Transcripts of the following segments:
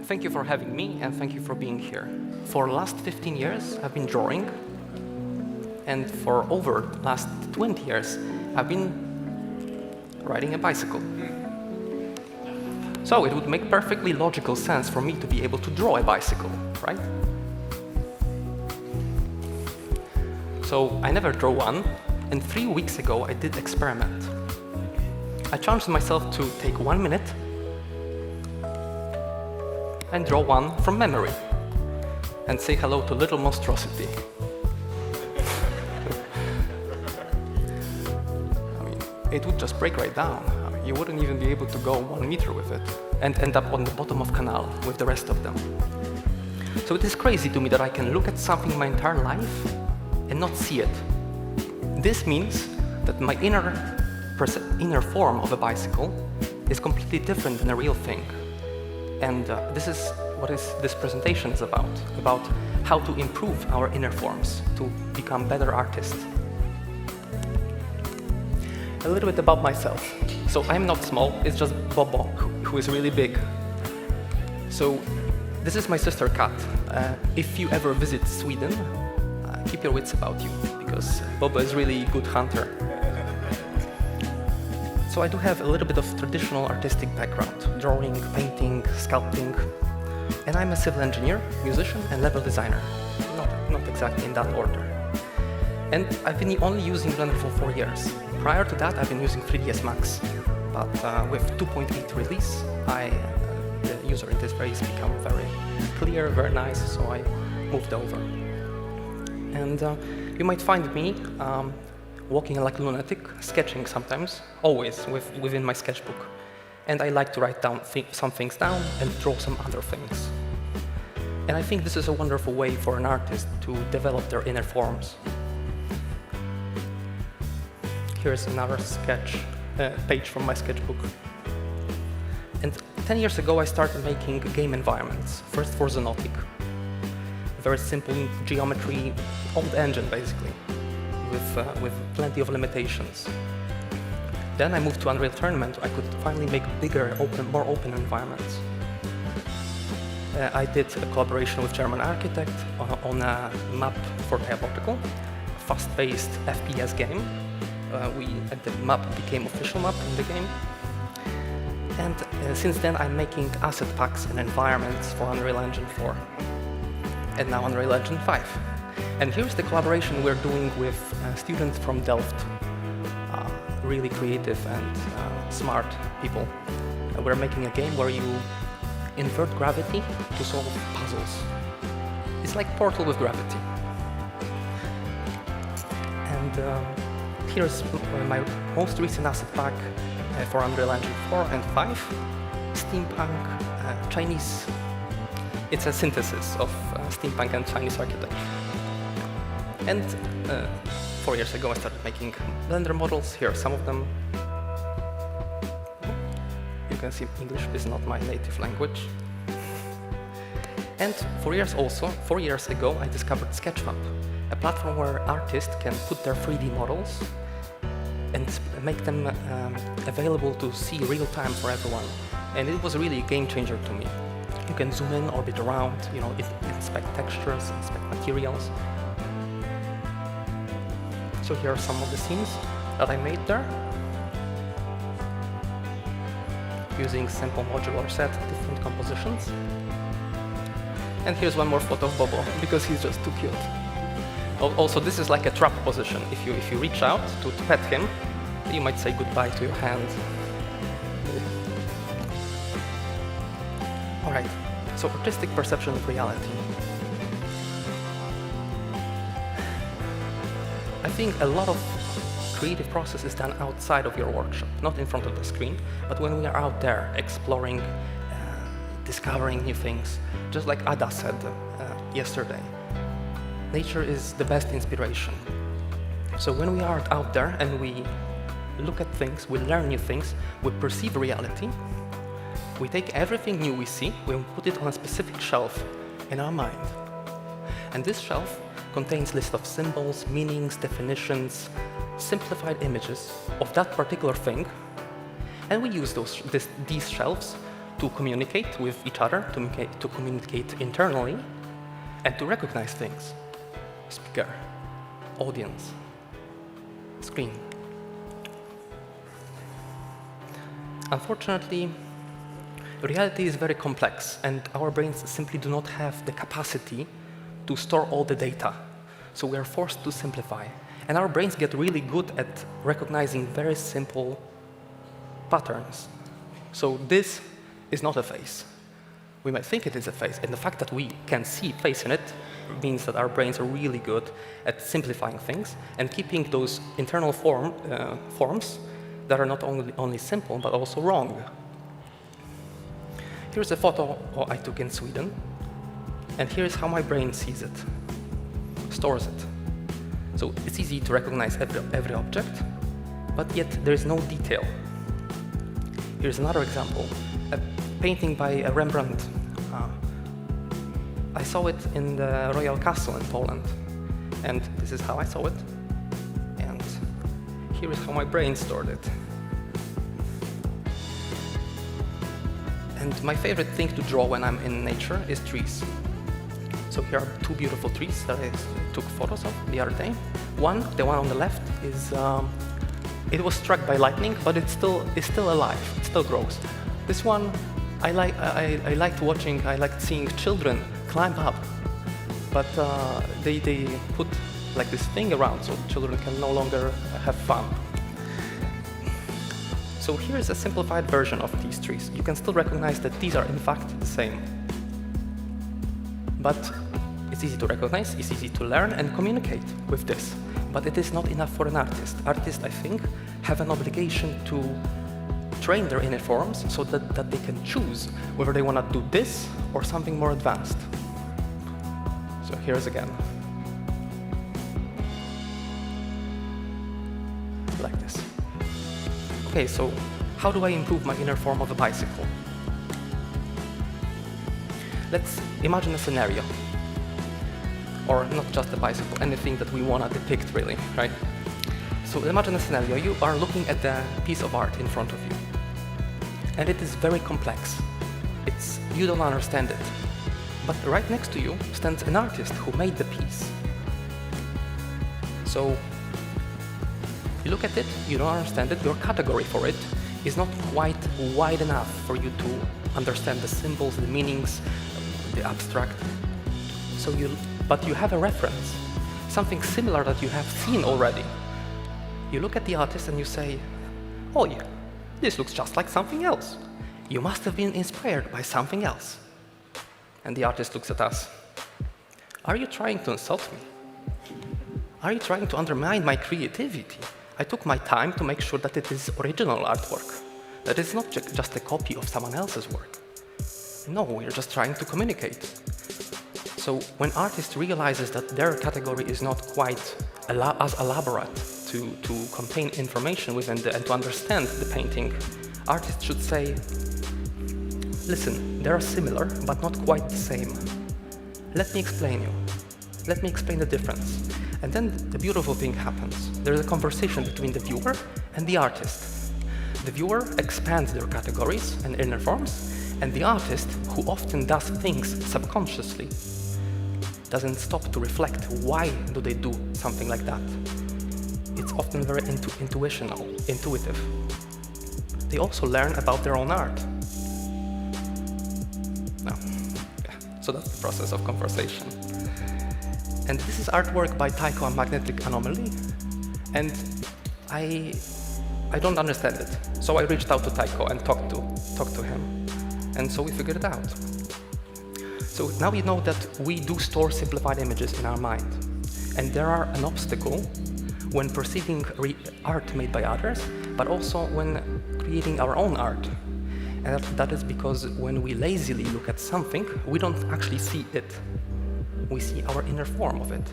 Thank you for having me, and thank you for being here. For the last 15 years, I've been drawing, and for over the last 20 years, I've been riding a bicycle. So it would make perfectly logical sense for me to be able to draw a bicycle, right? So I never draw one, and 3 weeks ago I did experiment. I challenged myself to take 1 minute and draw one from memory and say hello to little monstrosity. I mean, it would just break right down. I mean, you wouldn't even be able to go 1 meter with it and end up on the bottom of canal with the rest of them. So it is crazy to me that I can look at something my entire life and not see it. This means that my inner form of a bicycle is completely different than a real thing. And this is what this presentation is about how to improve our inner forms to become better artists. A little bit about myself. So I'm not small, it's just Bobo, who is really big. So this is my sister cat. If you ever visit Sweden, keep your wits about you, because Bobo is really a good hunter. So I do have a little bit of traditional artistic background, drawing, painting, sculpting, and I'm a civil engineer, musician, and level designer. Not exactly in that order. And I've been only using Blender for 4 years. Prior to that, I've been using 3ds Max, but with 2.8 release, the user interface became very clear, very nice, so I moved over. And you might find me walking like a lunatic, sketching sometimes, always within my sketchbook. And I like to write down some things down and draw some other things. And I think this is a wonderful way for an artist to develop their inner forms. Here's another sketch page from my sketchbook. And 10 years ago, I started making game environments, first for Zonotic. Very simple geometry, old engine basically, with plenty of limitations. Then I moved to Unreal Tournament. I could finally make bigger, more open environments. I did a collaboration with German architect on a map for Diabotical, a fast-paced FPS game. The map became official map in the game. And since then, I'm making asset packs and environments for Unreal Engine 4. And now Unreal Engine 5. And here's the collaboration we're doing with students from Delft, really creative and smart people. We're making a game where you invert gravity to solve puzzles. It's like Portal with gravity. And here's my most recent asset pack for Unreal Engine 4 and 5, steampunk, Chinese. It's a synthesis of steampunk and Chinese architecture. And 4 years ago, I started making Blender models. Here are some of them. You can see English is not my native language. And 4 years ago, I discovered Sketchfab, a platform where artists can put their 3D models and make them available to see real time for everyone. And it was really a game changer to me. You can zoom in, orbit around, inspect textures, inspect materials. So here are some of the scenes that I made there, using simple modular set, different compositions. And here's one more photo of Bobo, because he's just too cute. Also, this is like a trap position. If you reach out to pet him, you might say goodbye to your hand. All right, so artistic perception of reality. I think a lot of creative process is done outside of your workshop, not in front of the screen, but when we are out there exploring, discovering new things. Just like Ada said yesterday, nature is the best inspiration. So when we are out there and we look at things, we learn new things, we perceive reality, we take everything new we see, we put it on a specific shelf in our mind. And this shelf contains lists of symbols, meanings, definitions, simplified images of that particular thing, and we use these shelves to communicate with each other, to communicate internally, and to recognize things. Speaker, audience, screen. Unfortunately, reality is very complex, and our brains simply do not have the capacity to store all the data. So we are forced to simplify. And our brains get really good at recognizing very simple patterns. So this is not a face. We might think it is a face, and the fact that we can see face in it means that our brains are really good at simplifying things and keeping those internal forms that are not only simple, but also wrong. Here's a photo I took in Sweden, and here's how my brain sees it, stores it. So it's easy to recognize every object, but yet there is no detail. Here's another example, a painting by Rembrandt. I saw it in the Royal Castle in Poland, and this is how I saw it. And here is how my brain stored it. And my favorite thing to draw when I'm in nature is trees. So here are two beautiful trees that I took photos of the other day. The one on the left, is it was struck by lightning, but it's still alive. It still grows. This one, I liked seeing children climb up, but they put like this thing around so children can no longer have fun. So here is a simplified version of these trees. You can still recognize that these are in fact the same. But it's easy to recognize, it's easy to learn and communicate with this. But it is not enough for an artist. Artists, I think, have an obligation to train their inner forms so that they can choose whether they want to do this or something more advanced. So here's again. Like this. Okay, so how do I improve my inner form of a bicycle? Let's imagine a scenario. Or not just a bicycle, anything that we want to depict, really, right? So imagine a scenario. You are looking at a piece of art in front of you. And it is very complex. You don't understand it. But right next to you stands an artist who made the piece. So you look at it, you don't understand it, your category for it is not quite wide enough for you to understand the symbols, the meanings, the abstract. But you have a reference, something similar that you have seen already. You look at the artist and you say, oh yeah, this looks just like something else. You must have been inspired by something else. And the artist looks at us. Are you trying to insult me? Are you trying to undermine my creativity? I took my time to make sure that it is original artwork, that it's not just a copy of someone else's work. No, we're just trying to communicate. So when artists realizes that their category is not quite as elaborate to contain information within and to understand the painting, artists should say, listen, they are similar, but not quite the same. Let me explain you. Let me explain the difference. And then the beautiful thing happens. There's a conversation between the viewer and the artist. The viewer expands their categories and inner forms, and the artist, who often does things subconsciously, doesn't stop to reflect why do they do something like that. It's often very intuitive. They also learn about their own art. So that's the process of conversation. And this is artwork by Tycho, A Magnetic Anomaly, and I don't understand it. So I reached out to Tycho and talked to him, and so we figured it out. So now we know that we do store simplified images in our mind, and there are an obstacle when perceiving art made by others, but also when creating our own art. And that is because when we lazily look at something, we don't actually see it. We see our inner form of it.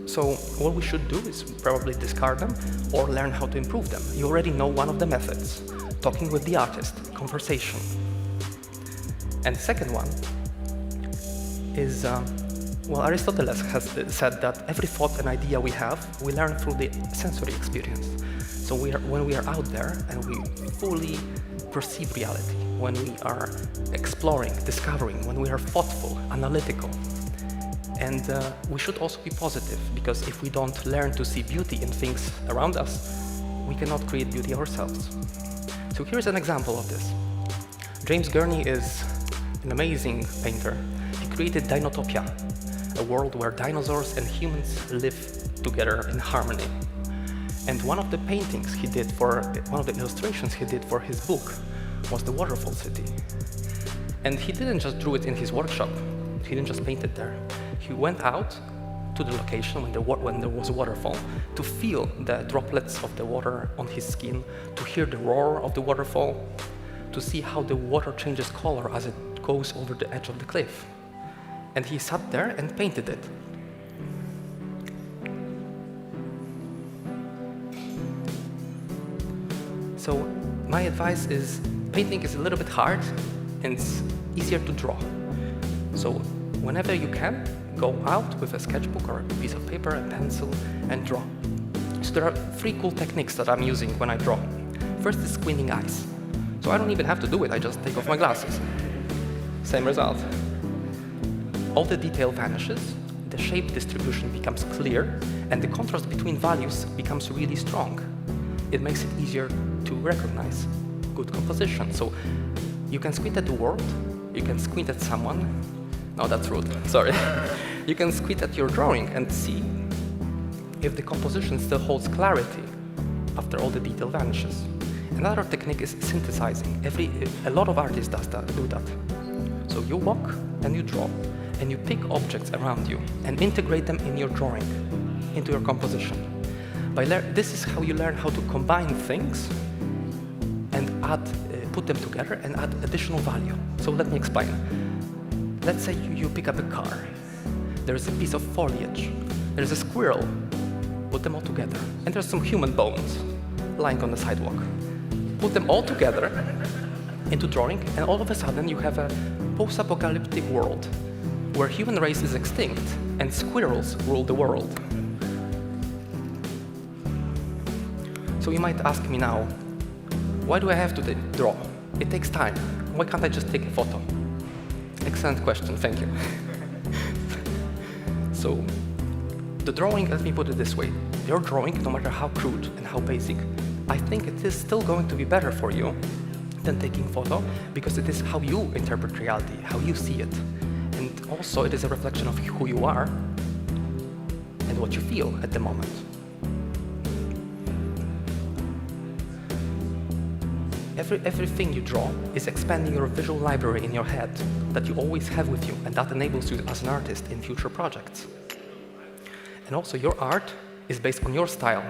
So what we should do is probably discard them or learn how to improve them. You already know one of the methods, talking with the artist, conversation. And the second one is, Aristotle has said that every thought and idea we have, we learn through the sensory experience. So when we are out there and we fully perceive reality, when we are exploring, discovering, when we are thoughtful, analytical. And we should also be positive, because if we don't learn to see beauty in things around us, we cannot create beauty ourselves. So here's an example of this. James Gurney is an amazing painter. He created Dinotopia, a world where dinosaurs and humans live together in harmony. And one of the paintings he did one of the illustrations he did for his book was the waterfall city. And he didn't just draw it in his workshop. He didn't just paint it there. He went out to the location when there was a waterfall to feel the droplets of the water on his skin, to hear the roar of the waterfall, to see how the water changes color as it goes over the edge of the cliff. And he sat there and painted it. So my advice is, painting is a little bit hard and it's easier to draw. So whenever you can, go out with a sketchbook or a piece of paper, a pencil, and draw. So there are 3 cool techniques that I'm using when I draw. First is squinting eyes. So I don't even have to do it, I just take off my glasses. Same result. All the detail vanishes, the shape distribution becomes clear, and the contrast between values becomes really strong. It makes it easier to recognize good composition. So you can squint at the world, you can squint at someone. No, that's rude, sorry. You can squint at your drawing and see if the composition still holds clarity after all the detail vanishes. Another technique is synthesizing. A lot of artists do that. So you walk and you draw, and you pick objects around you and integrate them in your drawing, into your composition. This is how you learn how to combine things and put them together and add additional value. So let me explain. Let's say you pick up a car. There's a piece of foliage. There's a squirrel. Put them all together. And there's some human bones lying on the sidewalk. Put them all together into drawing, and all of a sudden you have a post-apocalyptic world where human race is extinct and squirrels rule the world. So you might ask me now, why do I have to draw? It takes time. Why can't I just take a photo? Excellent question, thank you. So, the drawing, let me put it this way. Your drawing, no matter how crude and how basic, I think it is still going to be better for you than taking photo, because it is how you interpret reality, how you see it. And also it is a reflection of who you are and what you feel at the moment. Everything you draw is expanding your visual library in your head that you always have with you, and that enables you as an artist in future projects. And also your art is based on your style,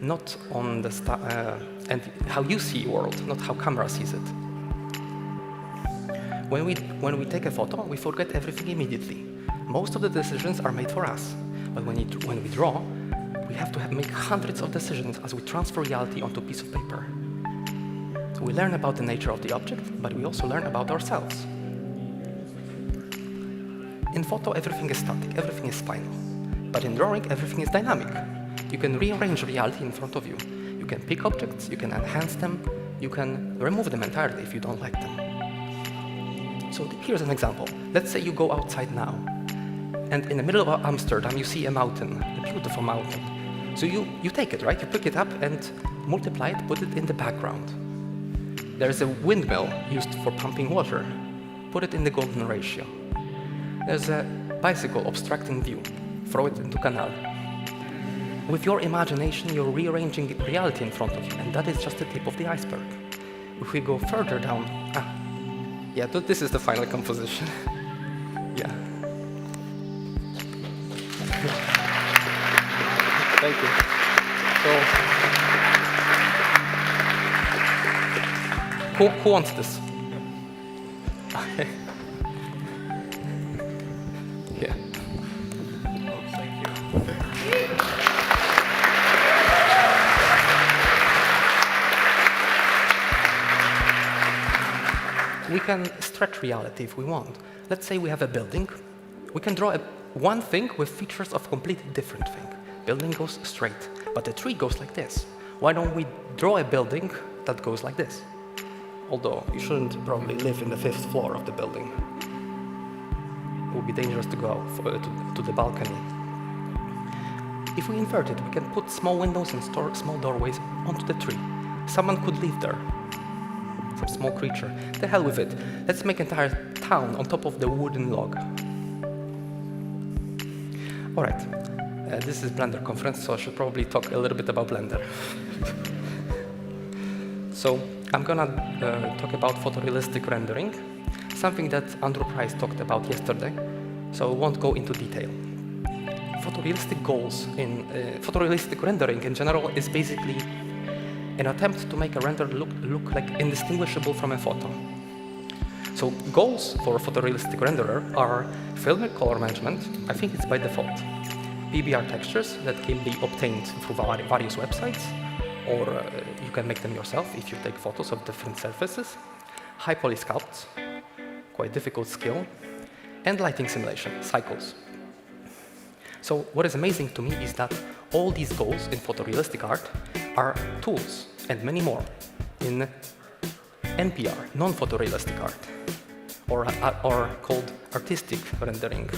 not on the and how you see the world, not how camera sees it. When we take a photo, we forget everything immediately. Most of the decisions are made for us, but when we draw, we have to make hundreds of decisions as we transfer reality onto a piece of paper. So we learn about the nature of the object, but we also learn about ourselves. In photo, everything is static, everything is final. But in drawing, everything is dynamic. You can rearrange reality in front of you. You can pick objects, you can enhance them, you can remove them entirely if you don't like them. So here's an example. Let's say you go outside now, and in the middle of Amsterdam, you see a mountain, a beautiful mountain. So you take it, right? You pick it up and multiply it, put it in the background. There's a windmill used for pumping water. Put it in the golden ratio. There's a bicycle obstructing view. Throw it into canal. With your imagination, you're rearranging reality in front of you, and that is just the tip of the iceberg. If we go further down, yeah, this is the final composition. Yeah. Thank you. So, who wants this? Okay. Yeah. Thank you. We can stretch reality if we want. Let's say we have a building. We can draw one thing with features of completely different thing. Building goes straight, but the tree goes like this. why don't we draw a building that goes like this? Although you shouldn't probably live in the 5th floor of the building. It would be dangerous to go to the balcony. If we invert it, we can put small windows and small doorways onto the tree. Someone could live there. Some small creature. The hell with it. Let's make an entire town on top of the wooden log. All right. This is Blender conference, so I should probably talk a little bit about Blender. So I'm gonna talk about photorealistic rendering, something that Andrew Price talked about yesterday, so I won't go into detail. Photorealistic goals in photorealistic rendering in general is basically an attempt to make a render look like indistinguishable from a photo. So goals for a photorealistic renderer are filmic color management, I think it's by default, PBR textures that can be obtained through various websites, or you can make them yourself if you take photos of different surfaces, high poly sculpts, quite difficult skill, and lighting simulation, cycles. So what is amazing to me is that all these goals in photorealistic art are tools, and many more, in NPR, non-photorealistic art, or called artistic rendering,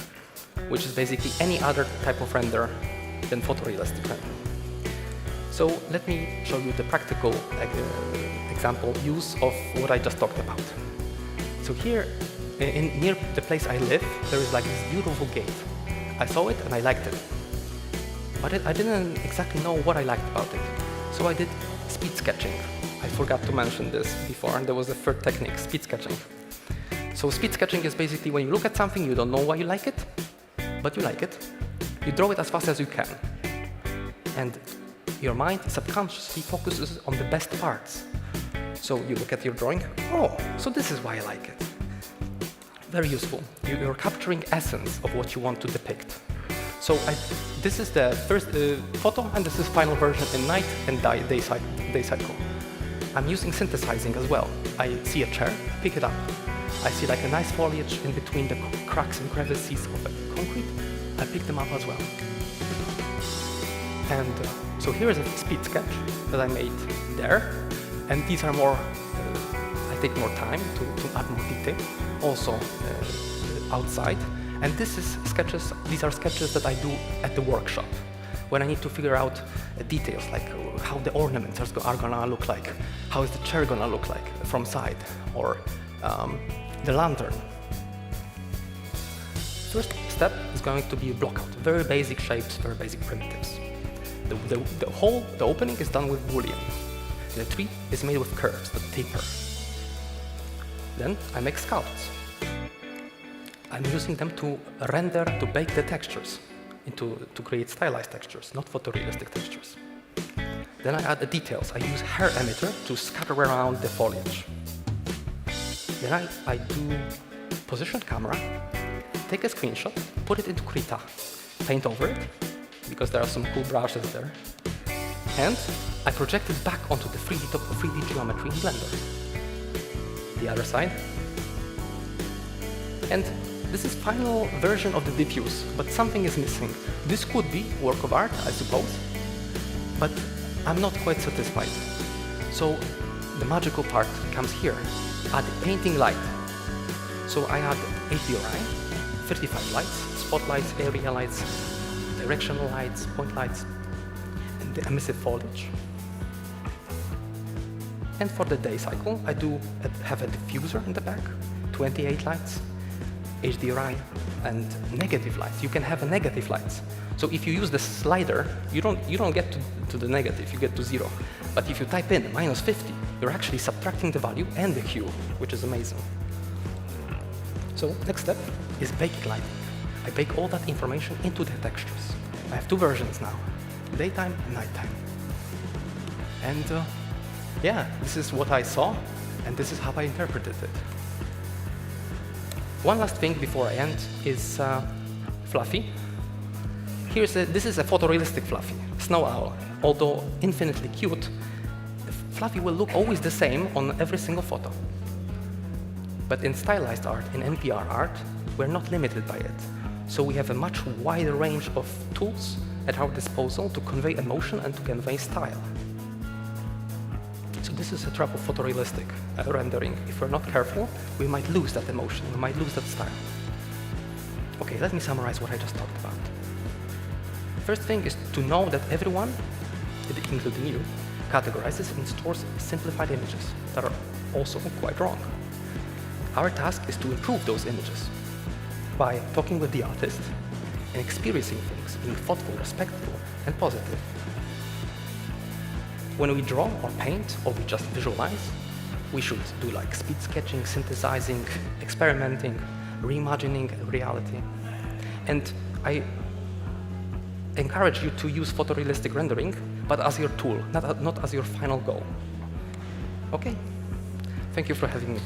which is basically any other type of render than photorealistic render. So let me show you the practical example use of what I just talked about. So here, near the place I live, there is like this beautiful gate. I saw it and I liked it. But I didn't exactly know what I liked about it. So I did speed sketching. I forgot to mention this before, and there was a third technique, speed sketching. So speed sketching is basically when you look at something, you don't know why you like it, but you like it. You draw it as fast as you can. And your mind subconsciously focuses on the best parts. So you look at your drawing, oh, so this is why I like it. Very useful. You're capturing essence of what you want to depict. So this is the first photo, and this is final version in night and day cycle. I'm using synthesizing as well. I see a chair, pick it up. I see like a nice foliage in between the cracks and crevices of the concrete. I pick them up as well. And so here is a speed sketch that I made there. And these are more, I take more time to add more detail. Also outside. And these are sketches that I do at the workshop, when I need to figure out details, like how the ornaments are gonna look like, how is the chair gonna look like from side, or the lantern. First step is going to be block out, very basic shapes, very basic primitives. The opening is done with Boolean. The tree is made with curves that taper. Then I make sculpts. I'm using them to render, to bake the textures, to create stylized textures, not photorealistic textures. Then I add the details. I use hair emitter to scatter around the foliage. Then I do position camera, take a screenshot, put it into Krita, paint over it, because there are some cool brushes there, and I project it back onto the 3D geometry in Blender. The other side. And this is final version of the diffuse, but something is missing. This could be work of art, I suppose, but I'm not quite satisfied. So the magical part comes here, add painting light. So I add HDRI, 35 lights, spotlights, area lights, directional lights, point lights, and the emissive foliage. And for the day cycle, I do have a diffuser in the back, 28 lights, HDRI, and negative lights. You can have a negative lights. So if you use the slider, you don't get to the negative, you get to 0. But if you type in -50, you're actually subtracting the value and the hue, which is amazing. So next step is bake lighting. I bake all that information into the textures. I have two versions now, daytime and nighttime. And yeah, this is what I saw, and this is how I interpreted it. One last thing before I end is Fluffy. This is a photorealistic Fluffy, snow owl. Although infinitely cute, Fluffy will look always the same on every single photo. But in stylized art, in NPR art, we're not limited by it. So we have a much wider range of tools at our disposal to convey emotion and to convey style. this is a trap of photorealistic rendering. If we're not careful, we might lose that emotion, we might lose that style. Okay, let me summarize what I just talked about. First thing is to know that everyone, including you, categorizes and stores simplified images that are also quite wrong. Our task is to improve those images by talking with the artist and experiencing things, being thoughtful, respectful, and positive. When we draw or paint, or we just visualize, we should do like speed sketching, synthesizing, experimenting, reimagining reality. And I encourage you to use photorealistic rendering, but as your tool, not as your final goal. Okay? Thank you for having me.